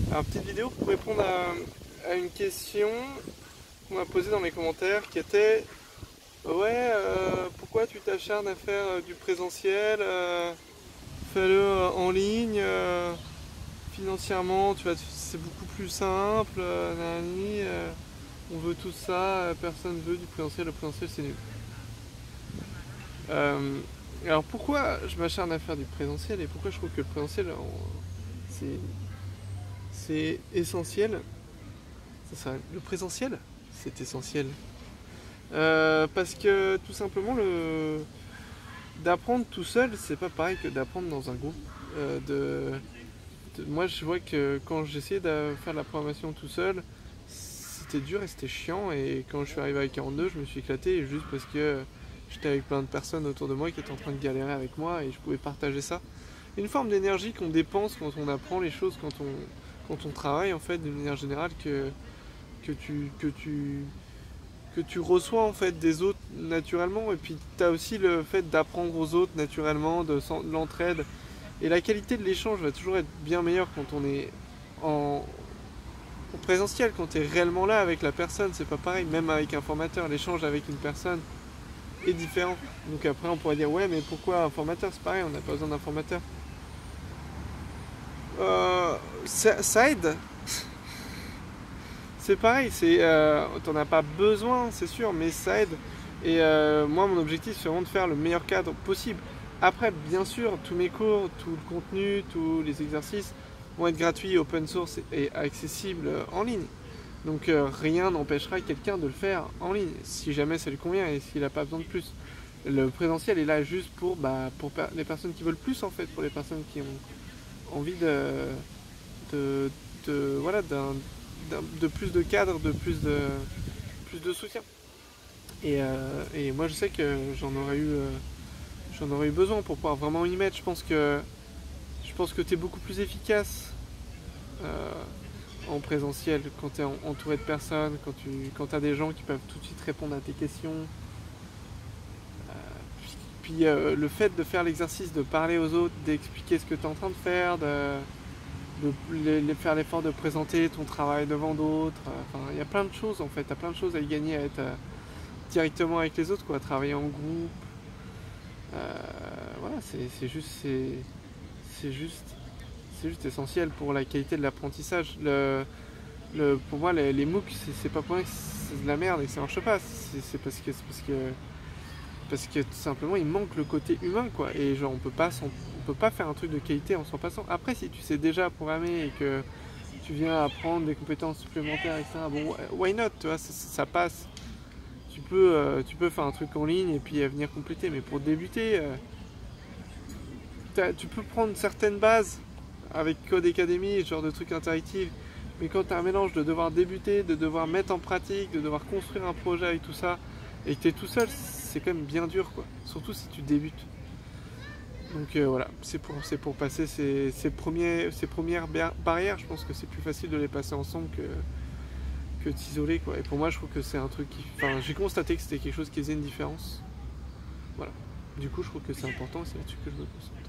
Alors, petite vidéo pour répondre à une question qu'on m'a posée dans les commentaires qui était ouais, pourquoi tu t'acharnes à faire du présentiel, fais-le en ligne, financièrement c'est beaucoup plus simple, nanani, on veut tout ça, personne veut du présentiel, le présentiel c'est nul. Euh, alors pourquoi je m'acharne à faire du présentiel et pourquoi je trouve que le présentiel c'est c'est essentiel. Le présentiel, c'est essentiel. Parce que tout simplement, d'apprendre tout seul, c'est pas pareil que d'apprendre dans un groupe. Moi, je vois que quand j'essayais de faire de la programmation tout seul, c'était dur et c'était chiant. Et quand je suis arrivé à 42, je me suis éclaté juste parce que j'étais avec plein de personnes autour de moi qui étaient en train de galérer avec moi et je pouvais partager ça. Une forme d'énergie qu'on dépense quand on apprend les choses, quand on travaille en fait, d'une manière générale, que tu, que tu, que tu reçois en fait des autres naturellement. Et puis tu as aussi le fait d'apprendre aux autres naturellement, de l'entraide. Et la qualité de l'échange va toujours être bien meilleure quand on est en présentiel, quand tu es réellement là avec la personne. C'est pas pareil, même avec un formateur, l'échange avec une personne est différent. Donc après on pourrait dire ouais mais pourquoi un formateur? C'est pareil, on n'a pas besoin d'un formateur. Ça aide. C'est pareil, t'en as pas besoin, c'est sûr, mais ça aide. Et moi, mon objectif, c'est vraiment de faire le meilleur cadre possible. Après, bien sûr, tous mes cours, tout le contenu, tous les exercices vont être gratuits, open source et accessibles en ligne. Donc rien n'empêchera quelqu'un de le faire en ligne, si jamais ça lui convient et s'il n'a pas besoin de plus. Le présentiel est là juste pour les personnes qui veulent plus, en fait, pour les personnes qui ont envie de, voilà, de plus de cadre, de plus de soutien. Et moi je sais que j'en aurais eu besoin pour pouvoir vraiment y mettre. Je pense que tu es beaucoup plus efficace euh, en présentiel quand tu es entouré de personnes, quand tu as des gens qui peuvent tout de suite répondre à tes questions. Puis le fait de faire l'exercice, de parler aux autres, d'expliquer ce que tu es en train de faire, faire l'effort de présenter ton travail devant d'autres. Enfin, il y a plein de choses en fait, tu as plein de choses à y gagner à être directement avec les autres, quoi, à travailler en groupe. Voilà, c'est juste, c'est juste essentiel pour la qualité de l'apprentissage. Pour moi, les MOOC, c'est pas pour rien que c'est de la merde et que ça marche pas. C'est parce que tout simplement il manque le côté humain, quoi. Et genre on peut pas faire un truc de qualité en s'en passant. Après, si tu sais déjà programmer et que tu viens apprendre des compétences supplémentaires, etc., bon, why not, tu vois, ça passe. Tu peux faire un truc en ligne et puis venir compléter. Mais pour débuter, tu peux prendre certaines bases avec Code Academy, ce genre de trucs interactifs. Mais quand tu as un mélange de devoir débuter, de devoir mettre en pratique, de devoir construire un projet avec tout ça, et que tu es tout seul, c'est quand même bien dur, quoi. Surtout si tu débutes. Donc voilà, c'est pour passer ces premières barrières. Je pense que c'est plus facile de les passer ensemble que de s'isoler, quoi. Et pour moi, je trouve que c'est un truc qui... Enfin, j'ai constaté que c'était quelque chose qui faisait une différence. Voilà. Du coup, je trouve que c'est important et c'est là-dessus que je me concentre.